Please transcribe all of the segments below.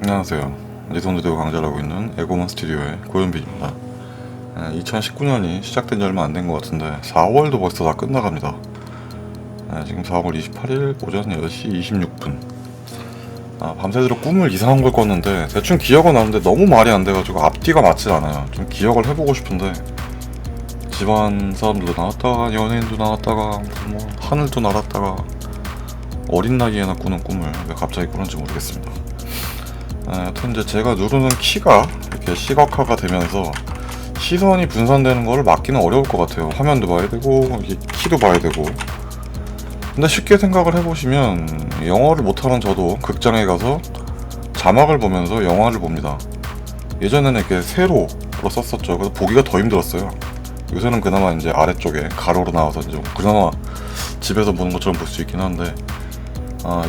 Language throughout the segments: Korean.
안녕하세요. 니손드대우 강좌를 하고 있는 에고먼 스튜디오의 고현빈입니다. 2019년이 시작된 지 얼마 안 된 것 같은데 4월도 벌써 다 끝나갑니다. 지금 4월 28일 오전 10시 26분. 밤새도록 꿈을 이상한 걸 꿨는데 대충 기억은 나는데 너무 말이 안 돼가지고 앞뒤가 맞지 않아요. 좀 기억을 해보고 싶은데 집안 사람들도 나왔다가 연예인도 나왔다가 뭐 하늘도 날았다가 어린 나이에나 꾸는 꿈을 왜 갑자기 꾸는지 모르겠습니다. 여튼 이제 제가 누르는 키가 이렇게 시각화가 되면서 시선이 분산되는 거를 막기는 어려울 것 같아요. 화면도 봐야 되고 키도 봐야 되고. 근데 쉽게 생각을 해보시면 영어를 못하는 저도 극장에 가서 자막을 보면서 영화를 봅니다. 예전에는 이렇게 세로로 썼었죠. 그래서 보기가 더 힘들었어요. 요새는 그나마 이제 아래쪽에 가로로 나와서 좀 그나마 집에서 보는 것처럼 볼 수 있긴 한데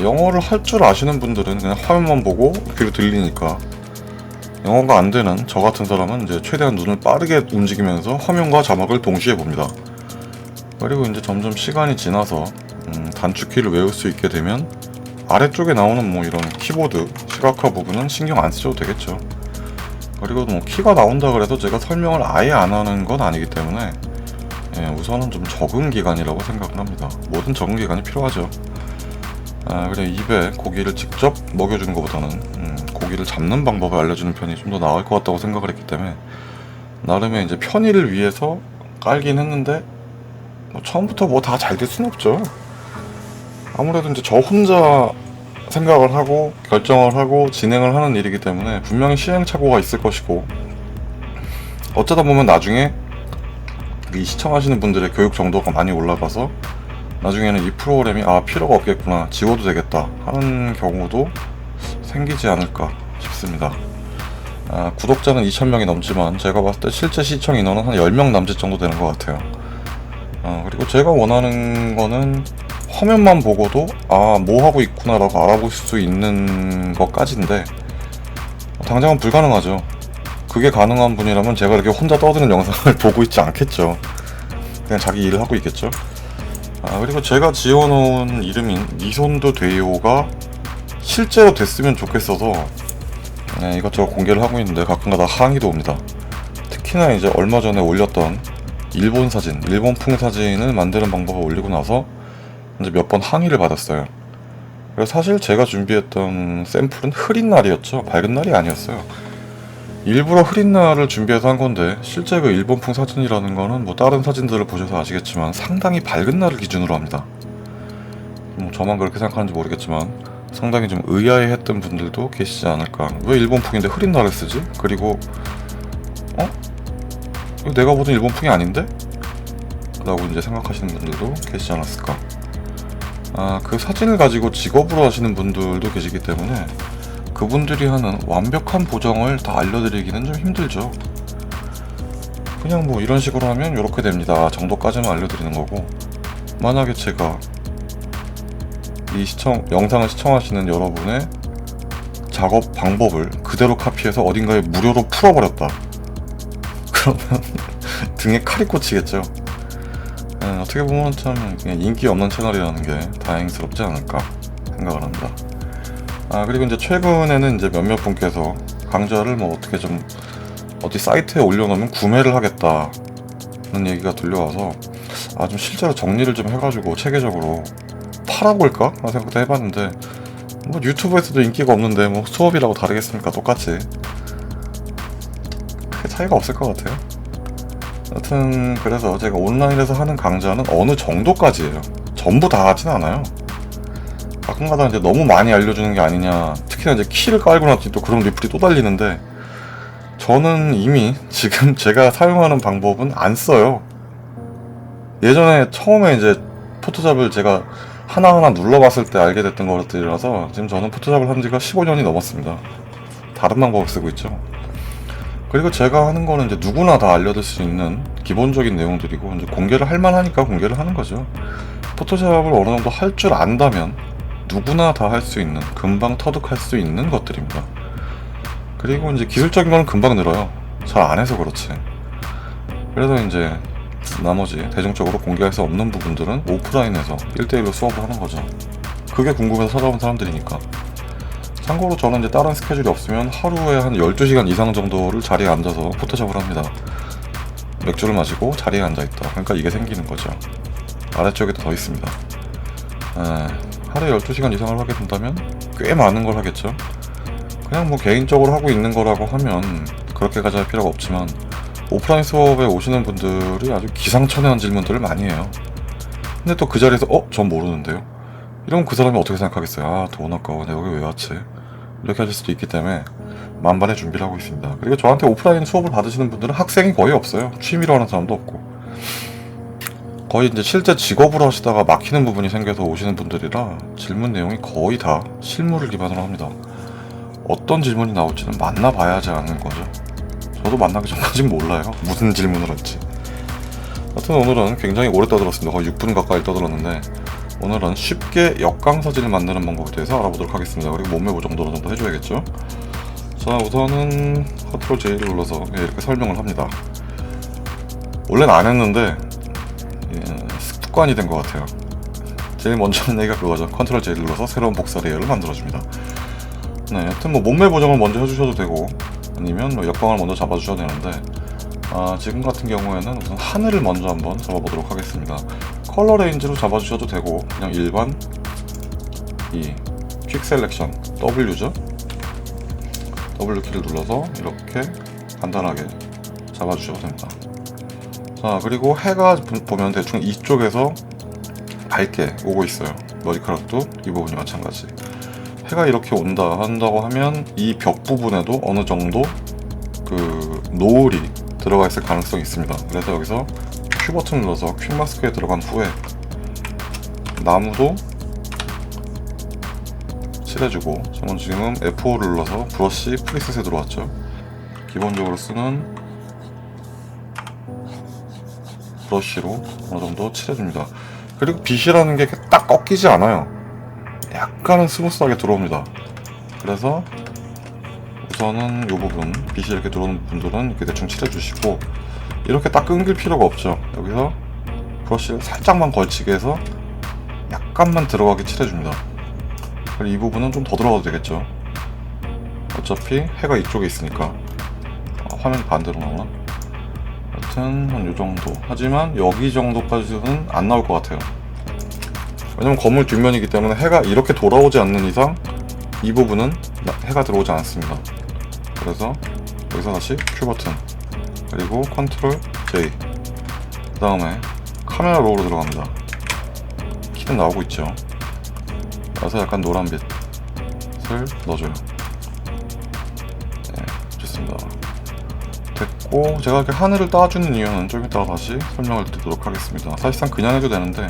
영어를 할 줄 아시는 분들은 그냥 화면만 보고 귀로 들리니까 영어가 안 되는 저 같은 사람은 이제 최대한 눈을 빠르게 움직이면서 화면과 자막을 동시에 봅니다. 그리고 이제 점점 시간이 지나서 단축키를 외울 수 있게 되면 아래쪽에 나오는 뭐 이런 키보드 시각화 부분은 신경 안 쓰셔도 되겠죠. 그리고 뭐 키가 나온다 그래서 제가 설명을 아예 안 하는 건 아니기 때문에 우선은 좀 적응 기간이라고 생각을 합니다. 모든 적응 기간이 필요하죠. 그래 입에 고기를 직접 먹여주는 것보다는 고기를 잡는 방법을 알려주는 편이 좀 더 나을 것 같다고 생각을 했기 때문에 나름의 이제 편의를 위해서 깔긴 했는데 뭐 처음부터 뭐 다 잘 될 수는 없죠. 아무래도 이제 저 혼자 생각을 하고 결정을 하고 진행을 하는 일이기 때문에 분명히 시행착오가 있을 것이고 어쩌다 보면 나중에 이 시청하시는 분들의 교육 정도가 많이 올라가서 나중에는 이 프로그램이 필요가 없겠구나, 지워도 되겠다 하는 경우도 생기지 않을까 싶습니다. 구독자는 2,000명이 넘지만 제가 봤을 때 실제 시청 인원은 한 10명 남짓 정도 되는 것 같아요. 그리고 제가 원하는 거는 화면만 보고도 뭐 하고 있구나 라고 알아볼 수 있는 것까지인데 당장은 불가능하죠. 그게 가능한 분이라면 제가 이렇게 혼자 떠드는 영상을 보고 있지 않겠죠. 그냥 자기 일을 하고 있겠죠. 그리고 제가 지어놓은 이름인 니손드대우가 실제로 됐으면 좋겠어서 이것저것 공개를 하고 있는데 가끔가다 항의도 옵니다. 특히나 이제 얼마 전에 올렸던 일본 사진, 일본풍 사진을 만드는 방법을 올리고 나서 이제 몇 번 항의를 받았어요. 그래서 사실 제가 준비했던 샘플은 흐린 날이었죠. 밝은 날이 아니었어요. 일부러 흐린 날을 준비해서 한 건데 실제 그 일본풍 사진이라는 거는 뭐 다른 사진들을 보셔서 아시겠지만 상당히 밝은 날을 기준으로 합니다. 뭐 저만 그렇게 생각하는지 모르겠지만 상당히 좀 의아해했던 분들도 계시지 않을까. 왜 일본풍인데 흐린 날을 쓰지? 그리고 이거 내가 보던 일본풍이 아닌데? 라고 이제 생각하시는 분들도 계시지 않았을까. 그 사진을 가지고 직업으로 하시는 분들도 계시기 때문에 그분들이 하는 완벽한 보정을 다 알려드리기는 좀 힘들죠. 그냥 뭐 이런 식으로 하면 이렇게 됩니다 정도까지만 알려드리는 거고, 만약에 제가 이 영상을 시청하시는 여러분의 작업 방법을 그대로 카피해서 어딘가에 무료로 풀어버렸다 그러면 등에 칼이 꽂히겠죠. 어떻게 보면 참 그냥 인기 없는 채널이라는 게 다행스럽지 않을까 생각을 합니다. 그리고 이제 최근에는 이제 몇몇 분께서 강좌를 뭐 어떻게 좀 어디 사이트에 올려놓으면 구매를 하겠다는 얘기가 들려와서 좀 실제로 정리를 좀 해가지고 체계적으로 팔아볼까? 라는 생각도 해봤는데 뭐 유튜브에서도 인기가 없는데 뭐 수업이라고 다르겠습니까? 똑같이 크게 차이가 없을 것 같아요. 여튼 그래서 제가 온라인에서 하는 강좌는 어느 정도까지예요. 전부 다 하진 않아요. 가끔가다 이제 너무 많이 알려주는 게 아니냐, 특히나 이제 키를 깔고 났더니 또 그런 리플이 또 달리는데 저는 이미 지금 제가 사용하는 방법은 안 써요. 예전에 처음에 이제 포토샵을 제가 하나하나 눌러봤을 때 알게 됐던 것들이라서 지금 저는 포토샵을 한 지가 15년이 넘었습니다. 다른 방법을 쓰고 있죠. 그리고 제가 하는 거는 이제 누구나 다 알려줄 수 있는 기본적인 내용들이고 이제 공개를 할 만하니까 공개를 하는 거죠. 포토샵을 어느 정도 할 줄 안다면 누구나 다 할 수 있는, 금방 터득할 수 있는 것들입니다. 그리고 이제 기술적인 거는 금방 늘어요. 잘 안 해서 그렇지. 그래서 이제 나머지 대중적으로 공개할 수 없는 부분들은 오프라인에서 1대1로 수업을 하는 거죠. 그게 궁금해서 찾아온 사람들이니까. 참고로 저는 이제 다른 스케줄이 없으면 하루에 한 12시간 이상 정도를 자리에 앉아서 포토샵을 합니다. 맥주를 마시고 자리에 앉아있다. 그러니까 이게 생기는 거죠. 아래쪽에도 더 있습니다. 하루에 12시간 이상을 하게 된다면 꽤 많은 걸 하겠죠. 그냥 뭐 개인적으로 하고 있는 거라고 하면 그렇게까지 할 필요가 없지만, 오프라인 수업에 오시는 분들이 아주 기상천외한 질문들을 많이 해요. 근데 또 그 자리에서 전 모르는데요? 이러면 그 사람이 어떻게 생각하겠어요? 아, 돈 아까워. 내가 여기 왜 왔지? 이렇게 하실 수도 있기 때문에 만반의 준비를 하고 있습니다. 그리고 저한테 오프라인 수업을 받으시는 분들은 학생이 거의 없어요. 취미로 하는 사람도 없고. 거의 이제 실제 직업으로 하시다가 막히는 부분이 생겨서 오시는 분들이라 질문 내용이 거의 다 실무를 기반으로 합니다. 어떤 질문이 나올지는 만나봐야지 아는 거죠. 저도 만나기 전까진 몰라요. 무슨 질문을 할지. 하여튼 오늘은 굉장히 오래 떠들었습니다. 거의 6분 가까이 떠들었는데, 오늘은 쉽게 역강 사진을 만드는 방법에 대해서 알아보도록 하겠습니다. 그리고 몸매 보정도 정도 해줘야겠죠. 자, 우선은 컨트롤 J를 눌러서 이렇게 설명을 합니다. 원래는 안 했는데 습관이 된 것 같아요. 제일 먼저 하는 얘기가 그거죠. 컨트롤 J를 눌러서 새로운 복사 레이어를 만들어줍니다. 네, 여튼 뭐 몸매 보정을 먼저 해주셔도 되고, 아니면 뭐 역광을 먼저 잡아주셔도 되는데, 지금 같은 경우에는 우선 하늘을 먼저 한번 잡아보도록 하겠습니다. 컬러 레인지로 잡아주셔도 되고, 그냥 일반 이 퀵 셀렉션 W죠. W 키를 눌러서 이렇게 간단하게 잡아주셔도 됩니다. 자, 그리고 해가 보면 대충 이쪽에서 밝게 오고 있어요. 머리카락도 이 부분이 마찬가지. 해가 이렇게 한다고 하면 이 벽 부분에도 어느 정도 그 노을이 들어가 있을 가능성이 있습니다. 그래서 여기서 Q 버튼 눌러서 퀵 마스크에 들어간 후에 나무도 칠해주고, 저는 지금은 F5를 눌러서 브러쉬 프리셋에 들어왔죠. 기본적으로 쓰는 브러쉬로 어느 정도 칠해줍니다. 그리고 빛이라는 게 딱 꺾이지 않아요. 약간은 스무스하게 들어옵니다. 그래서 우선은 이 부분, 빛이 이렇게 들어오는 부분들은 이렇게 대충 칠해주시고, 이렇게 딱 끊길 필요가 없죠. 여기서 브러쉬를 살짝만 걸치게 해서 약간만 들어가게 칠해줍니다. 그리고 이 부분은 좀 더 들어가도 되겠죠. 어차피 해가 이쪽에 있으니까. 화면 반대로 나오나? 하여튼 한 요정도. 하지만 여기 정도까지는 안 나올 것 같아요. 왜냐면 건물 뒷면이기 때문에 해가 이렇게 돌아오지 않는 이상 이 부분은 해가 들어오지 않습니다. 그래서 여기서 다시 Q 버튼, 그리고 컨트롤 J, 그 다음에 카메라 롤로 들어갑니다. 키는 나오고 있죠. 그래서 약간 노란 빛을 넣어줘요. 네, 좋습니다. 됐고, 제가 이렇게 하늘을 따주는 이유는 좀 이따가 다시 설명을 드리도록 하겠습니다. 사실상 그냥 해도 되는데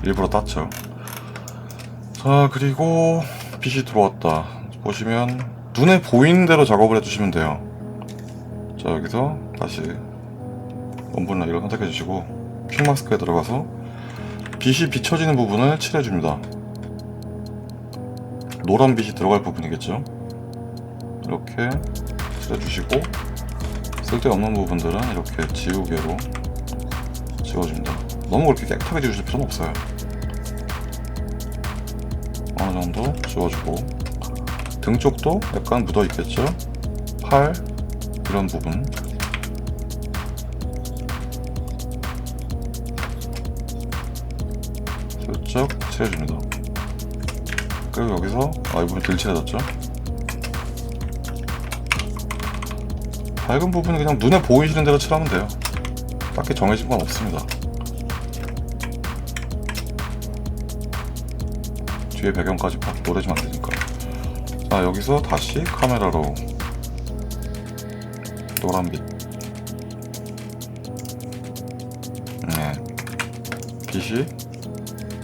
일부러 땄죠. 자, 그리고 빛이 들어왔다. 보시면 눈에 보이는 대로 작업을 해주시면 돼요. 자, 여기서 다시 원본 레이어를 선택해 주시고 퀵 마스크에 들어가서 빛이 비춰지는 부분을 칠해줍니다. 노란 빛이 들어갈 부분이겠죠. 이렇게 칠해주시고, 쓸데없는 부분들은 이렇게 지우개로 지워줍니다. 너무 그렇게 깨끗하게 지우실 필요는 없어요. 어느 정도 지워주고, 등 쪽도 약간 묻어 있겠죠. 팔, 이런 부분 살짝 칠해줍니다. 그리고 여기서 이 부분이 덜 칠해졌죠. 밝은 부분은 그냥 눈에 보이시는 대로 칠하면 돼요. 딱히 정해진 건 없습니다. 뒤에 배경까지 노래지면 안 되니까. 자, 여기서 다시 카메라로 노란빛. 네, 빛이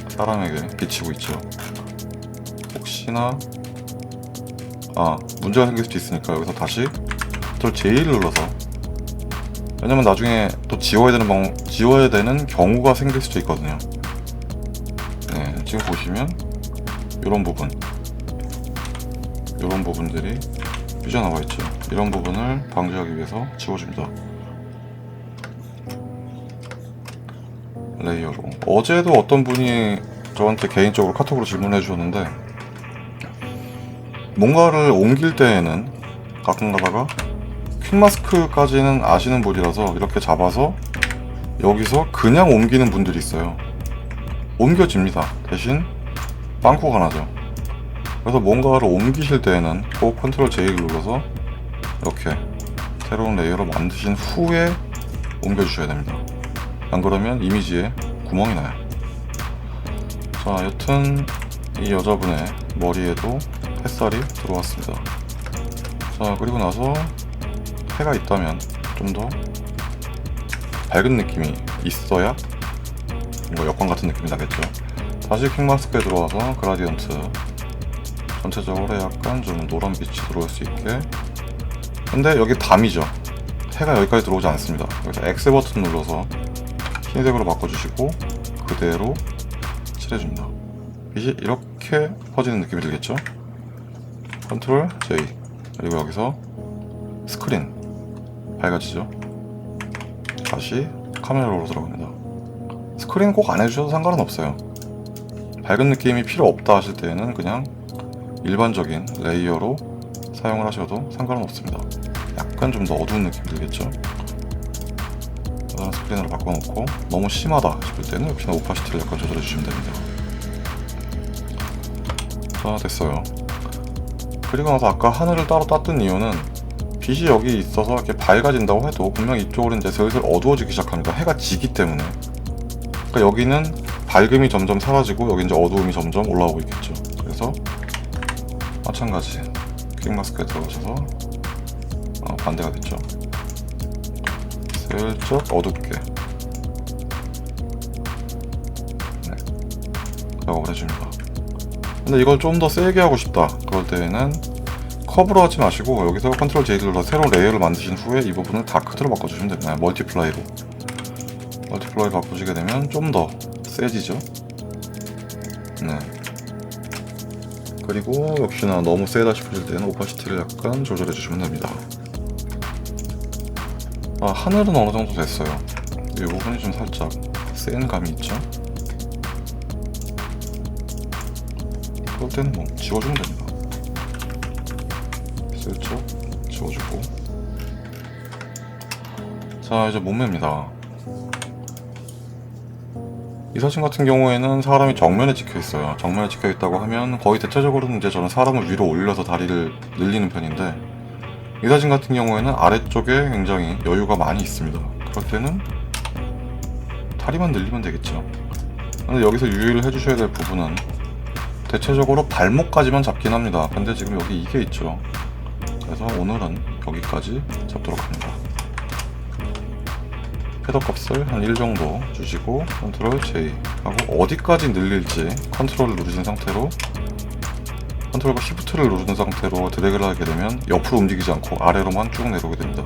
사람에게 비치고 있죠. 혹시나 문제가 생길 수도 있으니까 여기서 다시 컨트롤 J를 눌러서, 왜냐면 나중에 또 지워야 되는 경우가 생길 수도 있거든요. 네, 지금 보시면 이런 부분들이 삐져나와 있죠. 이런 부분을 방지하기 위해서 지워줍니다. 레이어로. 어제도 어떤 분이 저한테 개인적으로 카톡으로 질문해 주셨는데, 뭔가를 옮길 때에는 가끔 가다가 퀵마스크까지는 아시는 분이라서 이렇게 잡아서 여기서 그냥 옮기는 분들이 있어요. 옮겨집니다. 대신 빵꾸가 나죠. 그래서 뭔가를 옮기실 때에는 꼭 컨트롤 J를 눌러서 이렇게 새로운 레이어를 만드신 후에 옮겨주셔야 됩니다. 안 그러면 이미지에 구멍이 나요. 자, 여튼 이 여자분의 머리에도 햇살이 들어왔습니다. 자, 그리고 나서 해가 있다면 좀 더 밝은 느낌이 있어야 뭔가 역광 같은 느낌이 나겠죠. 다시 퀵마스크에 들어와서 그라디언트 전체적으로 약간 좀 노란 빛이 들어올 수 있게. 근데 여기 담이죠. 해가 여기까지 들어오지 않습니다. 여기서 X 버튼 눌러서 흰색으로 바꿔주시고 그대로 칠해줍니다. 빛이 이렇게 퍼지는 느낌이 들겠죠. 컨트롤 J. 그리고 여기서 스크린 밝아지죠. 다시 카메라로 들어갑니다. 스크린 꼭 안 해주셔도 상관은 없어요. 밝은 느낌이 필요 없다 하실 때에는 그냥 일반적인 레이어로 사용을 하셔도 상관은 없습니다. 약간 좀 더 어두운 느낌 들겠죠. 스크린으로 바꿔놓고 너무 심하다 싶을 때는 역시나 오파시티를 약간 조절해 주시면 됩니다. 자, 됐어요. 그리고 나서 아까 하늘을 따로 땄던 이유는 빛이 여기 있어서 이렇게 밝아진다고 해도 분명히 이쪽으로 이제 슬슬 어두워지기 시작합니다. 해가 지기 때문에. 그러니까 여기는 밝음이 점점 사라지고 여기 이제 어두움이 점점 올라오고 있겠죠. 그래서 마찬가지 퀵마스크에 들어가셔서 반대가 됐죠. 슬쩍 어둡게 작업을 해줍니다. 근데 이걸 좀 더 세게 하고 싶다 그럴 때에는 커브로 하지 마시고 여기서 컨트롤 J를 눌러 새로운 레이어를 만드신 후에 이 부분을 다크로 바꿔주시면 됩니다. 멀티플라이로 바꾸시게 되면 좀 더 세지죠. 네. 그리고 역시나 너무 세다 싶으실 때는 오파시티를 약간 조절해 주시면 됩니다. 하늘은 어느 정도 됐어요. 이 부분이 좀 살짝 센 감이 있죠. 그럴 때는 뭐 지워주면 됩니다. 슬쩍 지워주고. 자, 이제 몸매입니다. 이 사진 같은 경우에는 사람이 정면에 찍혀 있어요. 정면에 찍혀 있다고 하면 거의 대체적으로는 이제 저는 사람을 위로 올려서 다리를 늘리는 편인데, 이 사진 같은 경우에는 아래쪽에 굉장히 여유가 많이 있습니다. 그럴 때는 다리만 늘리면 되겠죠. 근데 여기서 유의를 해주셔야 될 부분은 대체적으로 발목까지만 잡긴 합니다. 근데 지금 여기 이게 있죠. 그래서 오늘은 여기까지 잡도록 합니다. 패더 값을 한 1 정도 주시고 컨트롤 J 하고 어디까지 늘릴지 컨트롤을 누르신 상태로 컨트롤과 시프트를 누르는 상태로 드래그를 하게 되면 옆으로 움직이지 않고 아래로만 쭉 내려오게 됩니다.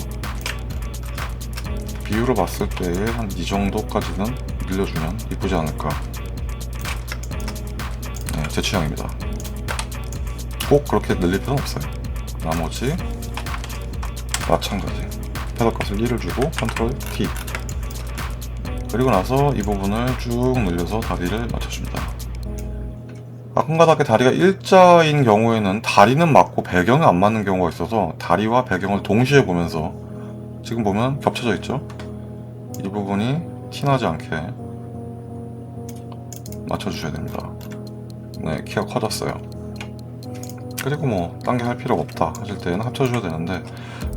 비율을 봤을 때에 한 이 정도까지는 늘려주면 이쁘지 않을까. 네, 제 취향입니다. 꼭 그렇게 늘릴 필요는 없어요. 나머지 마찬가지 패더 값을 1을 주고 컨트롤 T. 그리고 나서 이 부분을 쭉 늘려서 다리를 맞춰줍니다. 가끔가다가 다리가 일자인 경우에는 다리는 맞고 배경이 안 맞는 경우가 있어서 다리와 배경을 동시에 보면서 지금 보면 겹쳐져 있죠? 이 부분이 티나지 않게 맞춰주셔야 됩니다. 네, 키가 커졌어요. 그리고 뭐 딴 게 할 필요가 없다 하실 때는 합쳐주셔야 되는데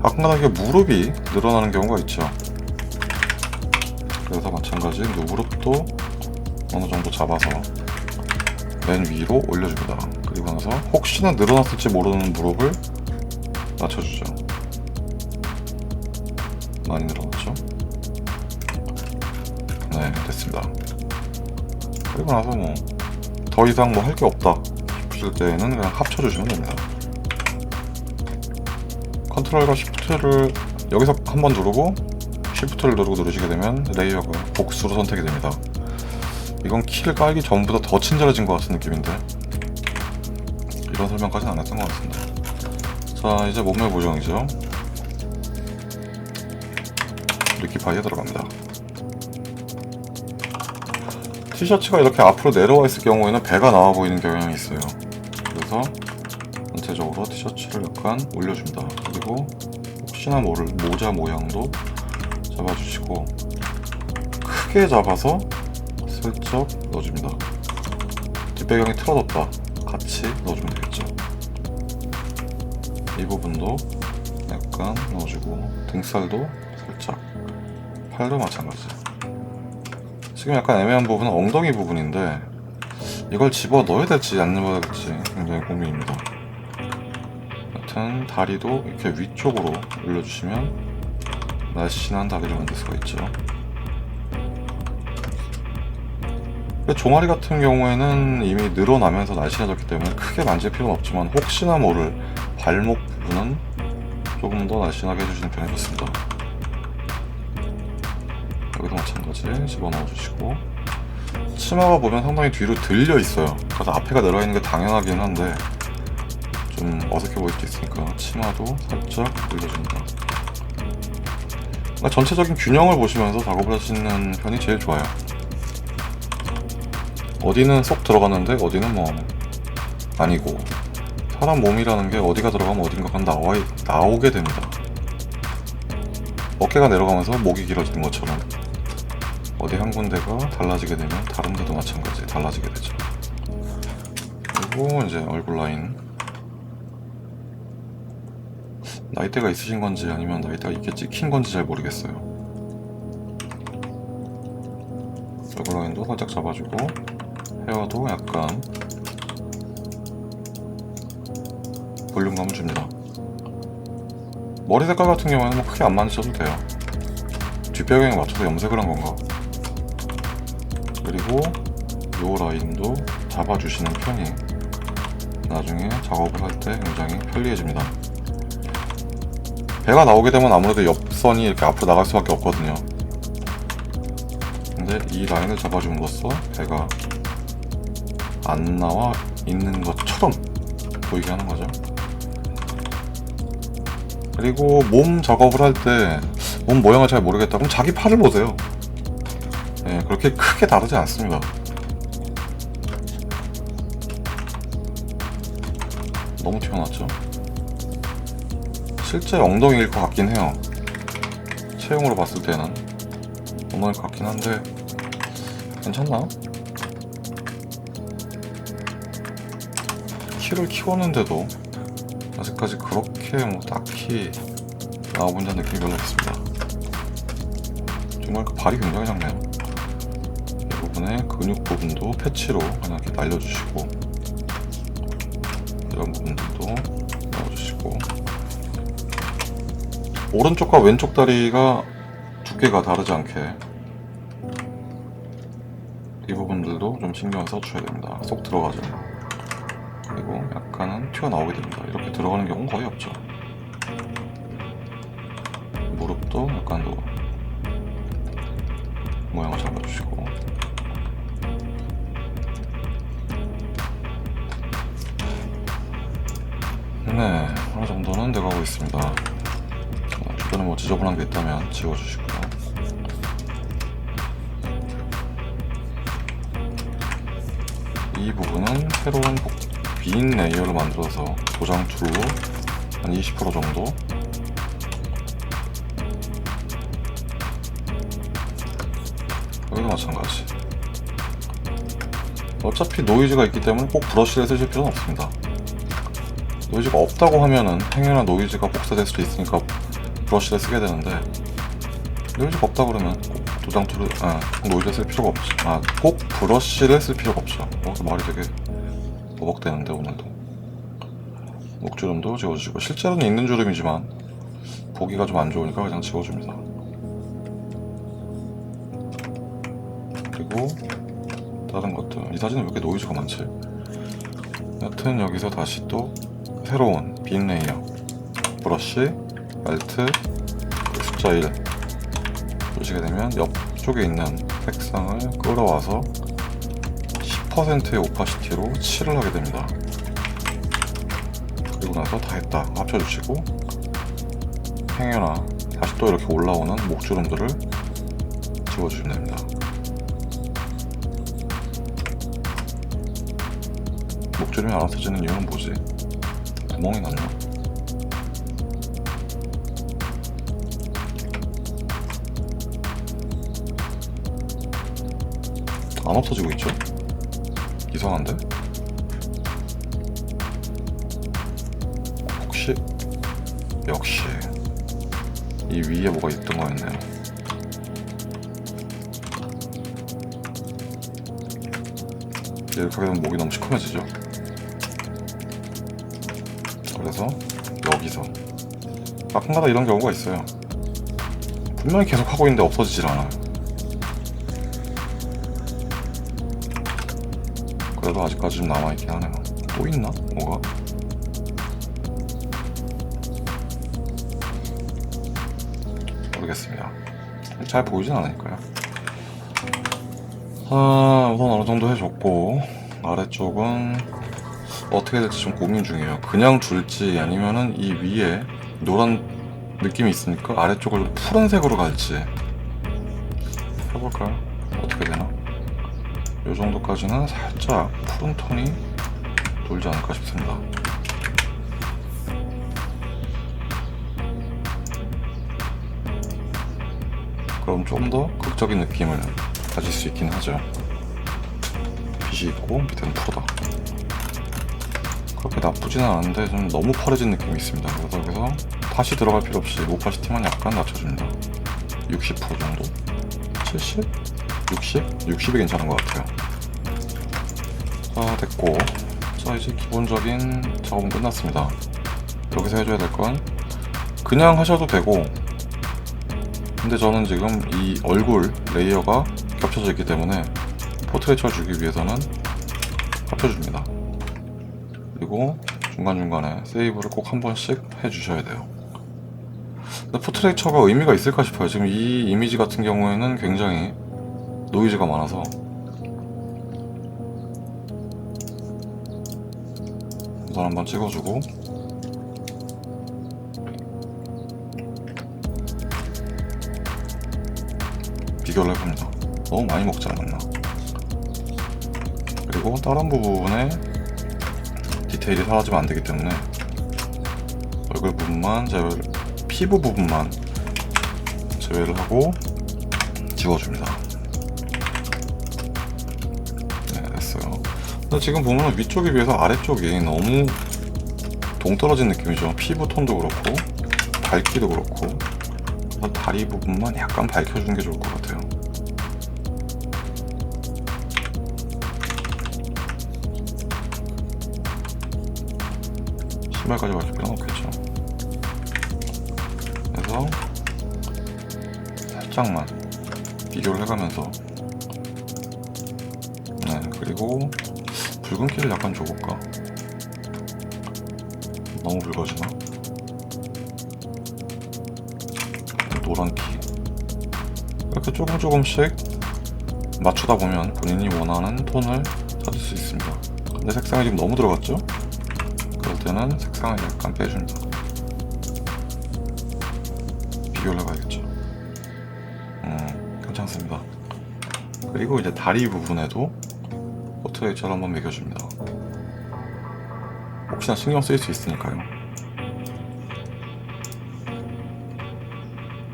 가끔가다가 무릎이 늘어나는 경우가 있죠. 그래서 마찬가지 무릎도 어느 정도 잡아서 맨 위로 올려줍니다. 그리고 나서 혹시나 늘어났을지 모르는 무릎을 맞춰주죠. 많이 늘어났죠? 네, 됐습니다. 그리고 나서 뭐 더 이상 뭐 할 게 없다 싶으실 때는 그냥 합쳐주시면 됩니다. 컨트롤과 시프트를 여기서 한번 누르고 시프트를 누르고 누르시게 되면 레이어가 복수로 선택이 됩니다. 이건 키를 깔기 전보다 더 친절해진 것 같은 느낌인데 이런 설명까지는 안 했던 것 같습니다. 자, 이제 몸매 보정이죠. 리키파이에 들어갑니다. 티셔츠가 이렇게 앞으로 내려와 있을 경우에는 배가 나와 보이는 경향이 있어요. 그래서 전체적으로 티셔츠를 약간 올려줍니다. 그리고 혹시나 모를 모자 모양도 잡아주시고 크게 잡아서 슬쩍 넣어줍니다. 뒷배경이 틀어졌다 같이 넣어주면 되겠죠. 이 부분도 약간 넣어주고 등살도 살짝, 팔도 마찬가지. 지금 약간 애매한 부분은 엉덩이 부분인데 이걸 집어 넣어야 될지 안 넣어야 될지 굉장히 고민입니다. 여튼 다리도 이렇게 위쪽으로 올려주시면 날씬한 다리를 만들 수가 있죠. 종아리 같은 경우에는 이미 늘어나면서 날씬해졌기 때문에 크게 만질 필요는 없지만 혹시나 모를 발목 부분은 조금 더 날씬하게 해주시는 편이 좋습니다. 여기도 마찬가지 집어넣어 주시고, 치마가 보면 상당히 뒤로 들려 있어요. 그래서 앞에가 내려가 있는 게 당연하긴 한데 좀 어색해 보일 수도 있으니까 치마도 살짝 올려줍니다. 그러니까 전체적인 균형을 보시면서 작업을 하시는 편이 제일 좋아요. 어디는 쏙 들어가는데 어디는 뭐 아니고, 사람 몸이라는 게 어디가 들어가면 어딘가가 나오게 됩니다. 어깨가 내려가면서 목이 길어지는 것처럼 어디 한 군데가 달라지게 되면 다른 데도 마찬가지 달라지게 되죠. 그리고 이제 얼굴 라인, 나이대가 있으신 건지 아니면 나이대가 있게 찍힌 건지 잘 모르겠어요. 얼굴 라인도 살짝 잡아주고 헤어도 약간 볼륨감을 줍니다. 머리 색깔 같은 경우에는 뭐 크게 안 만지셔도 돼요. 뒷배경에 맞춰서 염색을 한 건가? 그리고 요 라인도 잡아주시는 편이 나중에 작업을 할 때 굉장히 편리해집니다. 배가 나오게 되면 아무래도 옆선이 이렇게 앞으로 나갈 수밖에 없거든요. 근데 이 라인을 잡아줌으로써 배가 안 나와 있는 것처럼 보이게 하는 거죠. 그리고 몸 작업을 할 때 몸 모양을 잘 모르겠다 그럼 자기 팔을 보세요. 네, 그렇게 크게 다르지 않습니다. 너무 튀어나왔죠? 실제 엉덩이일 것 같긴 해요. 체형으로 봤을 때는 엉덩이일 것 같긴 한데 괜찮나? 키를 키웠는데도 아직까지 그렇게 뭐 딱히 나와본다는 느낌이 별로 없습니다. 정말 그 발이 굉장히 작네요. 이 부분에 근육 부분도 패치로 그냥 이렇게 날려주시고, 이런 부분들도 넣어주시고, 오른쪽과 왼쪽 다리가 두께가 다르지 않게 이 부분들도 좀 신경 써주셔야 됩니다. 쏙 들어가죠. 그리고 약간은 튀어나오게 됩니다. 이렇게 들어가는 경우는 거의 없죠. 무릎도 약간 더 모양을 잡아주시고, 네, 어느 정도는 돼가고 있습니다. 주변에 뭐 지저분한 게 있다면 지워주시고요. 이 부분은 새로운 빈 레이어를 만들어서 도장 툴로 한 20% 정도, 여기도 마찬가지. 어차피 노이즈가 있기 때문에 꼭 브러쉬를 쓰실 필요는 없습니다. 노이즈가 없다고 하면은 행여나 노이즈가 복사될 수도 있으니까 브러쉬를 쓰게 되는데, 노이즈가 없다 그러면 꼭 도장 툴을 노이즈를 쓸 필요가 없죠. 꼭 브러쉬를 쓸 필요가 없죠. 말이 되게 버벅대는데 오늘도. 목주름도 지워주시고, 실제로는 있는 주름이지만 보기가 좀 안 좋으니까 그냥 지워줍니다. 그리고 다른 것들, 이 사진은 왜 이렇게 노이즈가 많지? 여튼 여기서 다시 또 새로운 빈 레이어, 브러쉬, 멜트, 숫자 1 보시게 되면 옆쪽에 있는 색상을 끌어와서 10%의 오파시티로 칠을 하게 됩니다. 그리고 나서 다 했다 합쳐주시고, 행여나 다시 또 이렇게 올라오는 목주름들을 지워주시면 됩니다. 목주름이 안 없어지는 이유는 뭐지? 구멍이 났나? 안 없어지고 있죠? 이상한데? 혹시? 역시 이 위에 뭐가 있던 거였네요. 이렇게 하게 되면 목이 너무 시커매지죠? 그래서 여기서 가끔가다 이런 경우가 있어요. 분명히 계속 하고 있는데 없어지질 않아요. 그래도 아직까지 좀 남아있긴 하네요. 또 있나? 뭐가? 모르겠습니다. 잘 보이진 않으니까요. 우선 어느 정도 해줬고, 아래쪽은 어떻게 될지 좀 고민 중이에요. 그냥 둘지 아니면은 이 위에 노란 느낌이 있으니까 아래쪽을 좀 푸른색으로 갈지 해볼까요? 어떻게 되나? 이 정도까지는 살짝 푸른 톤이 돌지 않을까 싶습니다. 그럼 좀 더 극적인 느낌을 가질 수 있긴 하죠. 빛이 있고 밑에는 푸르다. 그렇게 나쁘진 않은데 좀 너무 펄해진 느낌이 있습니다. 그래서 여기서 다시 들어갈 필요 없이 오파시티만 약간 낮춰줍니다. 60% 정도? 70? 60? 60이 괜찮은 것 같아요. 자, 됐고. 자, 이제 기본적인 작업은 끝났습니다. 여기서 해줘야 될 건 그냥 하셔도 되고, 근데 저는 지금 이 얼굴 레이어가 겹쳐져 있기 때문에 포트레이처를 주기 위해서는 합쳐줍니다. 그리고 중간중간에 세이브를 꼭 한 번씩 해주셔야 돼요. 근데 포트레이처가 의미가 있을까 싶어요. 지금 이 이미지 같은 경우에는 굉장히 노이즈가 많아서 우선 한번 찍어주고 비교를 해봅니다. 너무 많이 먹지 않았나. 그리고 다른 부분에 디테일이 사라지면 안되기 때문에 얼굴 부분만 제외를, 피부 부분만 제외를 하고 지워줍니다. 네, 됐어요. 근데 지금 보면 위쪽에 비해서 아래쪽이 너무 동떨어진 느낌이죠. 피부 톤도 그렇고 밝기도 그렇고. 다리 부분만 약간 밝혀주는 게 좋을 것 같아요. 신발까지 밝힐 필요는 없겠죠. 그래서 살짝만 비교를 해가면서, 네, 그리고 붉은기를 약간 줘볼까? 너무 붉어지나? 노란기. 이렇게 조금씩 맞추다 보면 본인이 원하는 톤을 찾을 수 있습니다. 근데 색상이 지금 너무 들어갔죠? 그럴 때는 색상을 약간 빼줍니다. 비교를 해봐야겠죠. 괜찮습니다. 그리고 이제 다리 부분에도 포트레이처를 한번 매겨줍니다. 혹시나 신경 쓰일 수 있으니까요.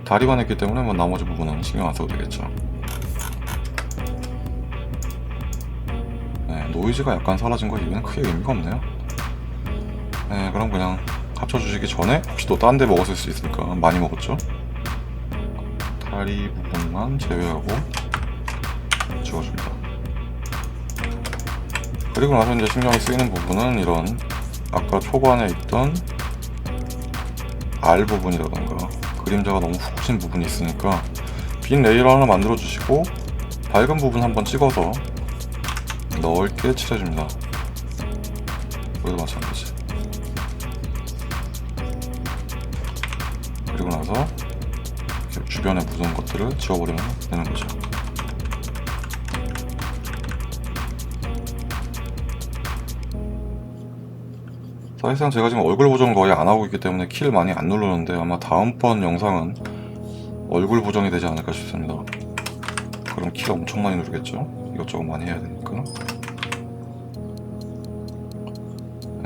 다리만 했기 때문에 뭐 나머지 부분은 신경 안 써도 되겠죠. 네, 노이즈가 약간 사라진 거 이유는 크게 의미가 없네요. 네, 그럼 그냥 합쳐주시기 전에 혹시 또 딴 데 먹었을 수 있으니까 많이 먹었죠? 다리 부분만 제외하고 지워줍니다. 그리고 나서 이제 신경이 쓰이는 부분은 이런 아까 초반에 있던 알 부분이라던가 그림자가 너무 훅 진 부분이 있으니까 빈 레이어를 하나 만들어 주시고 밝은 부분 한번 찍어서 넓게 칠해줍니다. 여기도 마찬가지. 그리고 나서 이렇게 주변에 묻은 것들을 지워버리면 되는 거죠. 사실상 제가 지금 얼굴 보정을 거의 안 하고 있기 때문에 키를 많이 안 누르는데 아마 다음번 영상은 얼굴 보정이 되지 않을까 싶습니다. 그럼 키를 엄청 많이 누르겠죠? 이것저것 많이 해야 되니까.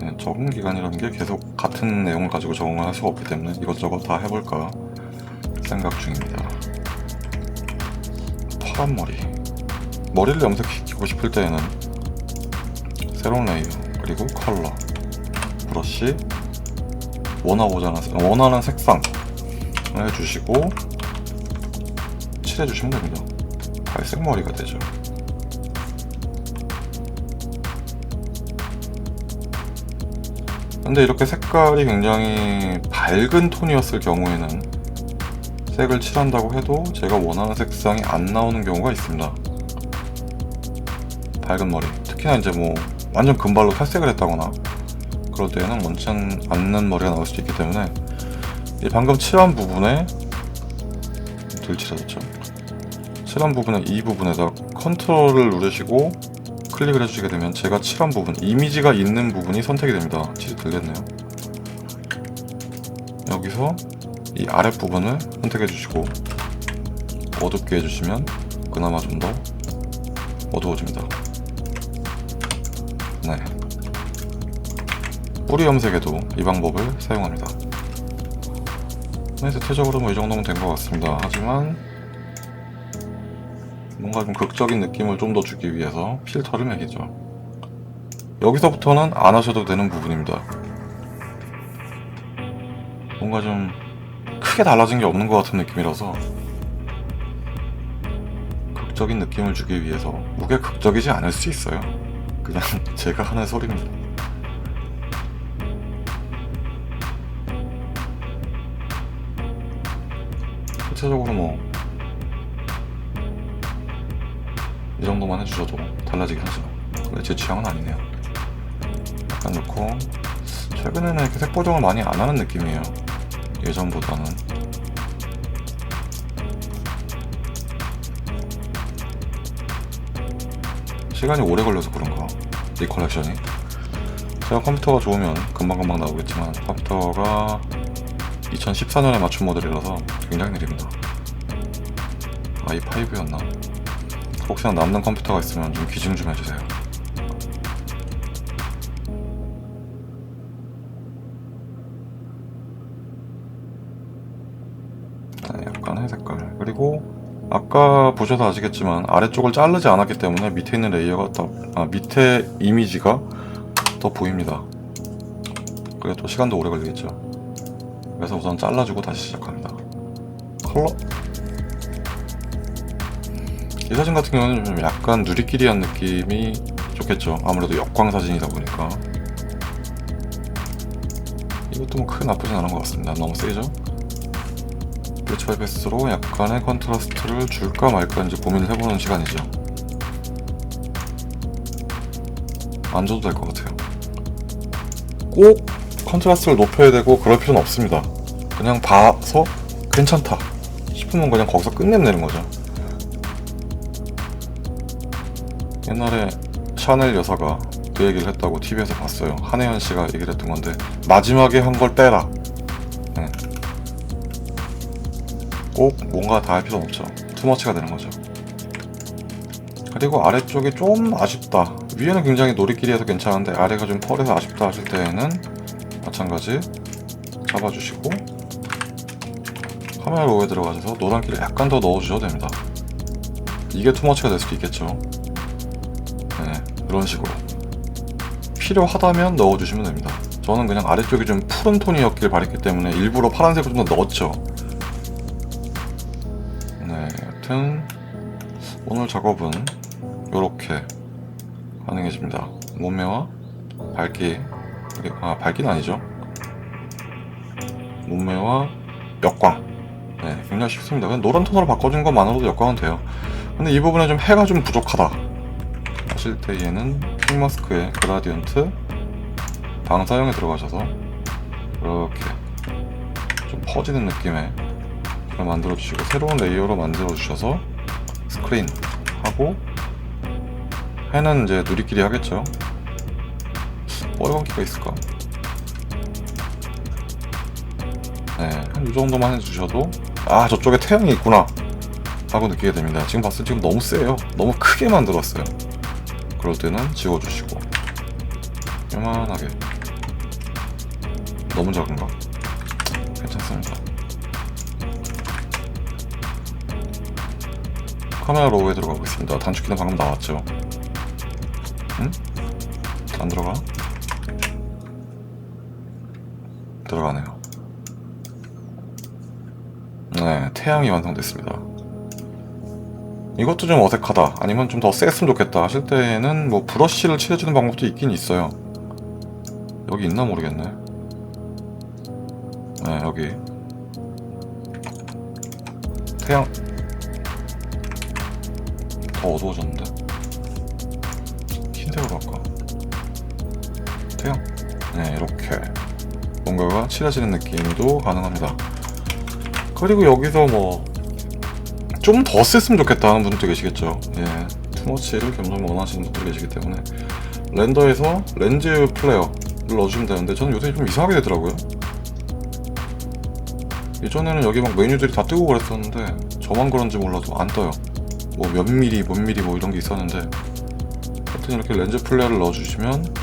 네, 적응 기간이라는 게 계속 같은 내용을 가지고 적응을 할 수가 없기 때문에 이것저것 다 해볼까 생각 중입니다. 파란 머리를 염색시키고 싶을 때에는 새로운 레이어, 그리고 컬러, 브러쉬, 원하는 색상을 해주시고 칠해주시면 됩니다. 갈색 머리가 되죠. 근데 이렇게 색깔이 굉장히 밝은 톤이었을 경우에는 색을 칠한다고 해도 제가 원하는 색상이 안 나오는 경우가 있습니다. 밝은 머리, 특히나 이제 뭐 완전 금발로 탈색을 했다거나 그럴 때에는 원치 않는 머리가 나올 수도 있기 때문에 이 방금 칠한 부분에 칠해졌죠. 칠한 부분에 이 부분에다 컨트롤을 누르시고 클릭을 해주시게 되면 제가 칠한 부분, 이미지가 있는 부분이 선택이 됩니다. 들렸네요. 여기서 이 아랫부분을 선택해 주시고 어둡게 해주시면 그나마 좀 더 어두워집니다. 네, 뿌리 염색에도 이 방법을 사용합니다. 네, 대체적으로 뭐 이 정도면 된 것 같습니다. 하지만 뭔가 좀 극적인 느낌을 좀 더 주기 위해서 필터를 매기죠. 여기서부터는 안 하셔도 되는 부분입니다. 뭔가 좀 크게 달라진 게 없는 것 같은 느낌이라서 극적인 느낌을 주기 위해서, 무게 극적이지 않을 수 있어요. 그냥 제가 하는 소리입니다. 대체적으로 뭐 이 정도만 해주셔도 달라지긴 하죠. 근데 제 취향은 아니네요. 약간 넣고, 최근에는 이렇게 색 보정을 많이 안 하는 느낌이에요. 예전보다는. 시간이 오래 걸려서 그런가, 이 컬렉션이. 제가 컴퓨터가 좋으면 금방금방 나오겠지만 컴퓨터가 2014년에 맞춘 모델이라서 굉장히 느립니다. i5였나? 혹시나 남는 컴퓨터가 있으면 좀 귀증 좀 해주세요. 네, 약간의 색깔. 그리고 아까 보셔서 아시겠지만 아래쪽을 자르지 않았기 때문에 밑에 있는 레이어가 밑에 이미지가 더 보입니다. 그게 또 시간도 오래 걸리겠죠. 그래서 우선 잘라주고 다시 시작합니다. 컬러. 이 사진 같은 경우는 좀 약간 누리끼리한 느낌이 좋겠죠. 아무래도 역광 사진이다 보니까. 이것도 뭐 크게 나쁘진 않은 것 같습니다. 너무 세죠? 브릿지 바이패스로 약간의 컨트라스트를 줄까 말까 이제 고민을 해보는 시간이죠. 안 줘도 될 것 같아요. 꼭 컨트라스트를 높여야 되고 그럴 필요는 없습니다. 그냥 봐서 괜찮다 싶으면 그냥 거기서 끝내내는 거죠. 옛날에 샤넬 여사가 그 얘기를 했다고 TV에서 봤어요. 한혜연 씨가 얘기를 했던 건데, 마지막에 한 걸 빼라. 네. 꼭 뭔가 다 할 필요는 없죠. 투머치가 되는 거죠. 그리고 아래쪽이 좀 아쉽다, 위에는 굉장히 노리끼리해서 괜찮은데 아래가 좀 펄해서 아쉽다 하실 때에는 마찬가지 잡아주시고 카메라 로우에 들어가셔서 노란기를 약간 더 넣어주셔도 됩니다. 이게 투머치가 될 수도 있겠죠. 네, 이런 식으로 필요하다면 넣어주시면 됩니다. 저는 그냥 아래쪽이 좀 푸른 톤이었길 바랬기 때문에 일부러 파란색을 좀 더 넣었죠. 네, 여튼 오늘 작업은 이렇게 가능해집니다. 몸매와 밝기, 밝기는 아니죠. 몸매와 역광. 네, 굉장히 쉽습니다. 그냥 노란 톤으로 바꿔준 것만으로도 역광은 돼요. 근데 이 부분에 좀 해가 좀 부족하다 하실 때에는 핑마스크의 그라디언트 방사형에 들어가셔서 이렇게 좀 퍼지는 느낌의 걸 만들어 주시고, 새로운 레이어로 만들어 주셔서 스크린 하고, 해는 이제 누리끼리 하겠죠. 빨간기가 있을까? 네, 한 이 정도만 해주셔도 아, 저쪽에 태양이 있구나 하고 느끼게 됩니다. 지금 봤을 때 지금 너무 세요. 너무 크게 만들었어요. 그럴 때는 지워주시고 요만하게 너무 작은가? 괜찮습니다. 카메라 로우에 들어가고 있습니다. 단축키는 방금 나왔죠? 응? 안 들어가? 들어가네요. 네, 태양이 완성됐습니다. 이것도 좀 어색하다, 아니면 좀 더 셌으면 좋겠다 하실 때는 뭐 브러쉬를 칠해주는 방법도 있긴 있어요. 여기 있나 모르겠네. 네, 여기 태양 더 어두워졌는데? 흰색으로 할까? 태양? 네, 이렇게 뭔가가 칠해지는 느낌도 가능합니다. 그리고 여기서 뭐 좀 더 셌으면 좋겠다 하는 분들도 계시겠죠. 예, 투머치를 겸손 원하시는 분들이 계시기 때문에 렌더에서 렌즈 플레어를 넣어주시면 되는데, 저는 요새 좀 이상하게 되더라고요. 예전에는 여기 막 메뉴들이 다 뜨고 그랬었는데 저만 그런지 몰라도 안 떠요. 뭐 몇 미리 뭐 이런 게 있었는데, 하여튼 이렇게 렌즈 플레어를 넣어주시면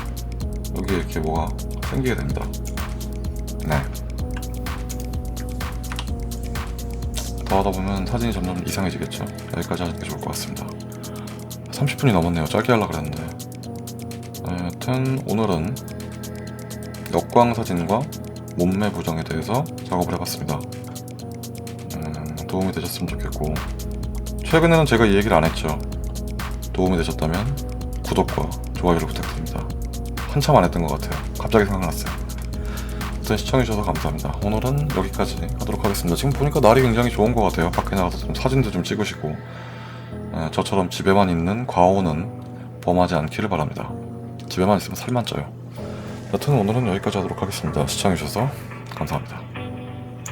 여기에 이렇게 뭐가 생기게 됩니다. 네. 더 하다 보면 사진이 점점 이상해지겠죠. 여기까지 하는 게 좋을 것 같습니다. 30분이 넘었네요. 짧게 하려고 그랬는데. 하여튼 오늘은 역광 사진과 몸매 부정에 대해서 작업을 해봤습니다. 도움이 되셨으면 좋겠고, 최근에는 제가 이 얘기를 안 했죠. 도움이 되셨다면 구독과 좋아요를 부탁드립니다. 한참 안 했던 것 같아요. 갑자기 생각났어요. 일단 시청해주셔서 감사합니다. 오늘은 여기까지 하도록 하겠습니다. 지금 보니까 날이 굉장히 좋은 것 같아요. 밖에 나가서 좀 사진도 좀 찍으시고, 저처럼 집에만 있는 과오는 범하지 않기를 바랍니다. 집에만 있으면 살만 쪄요. 여튼 오늘은 여기까지 하도록 하겠습니다. 시청해주셔서 감사합니다.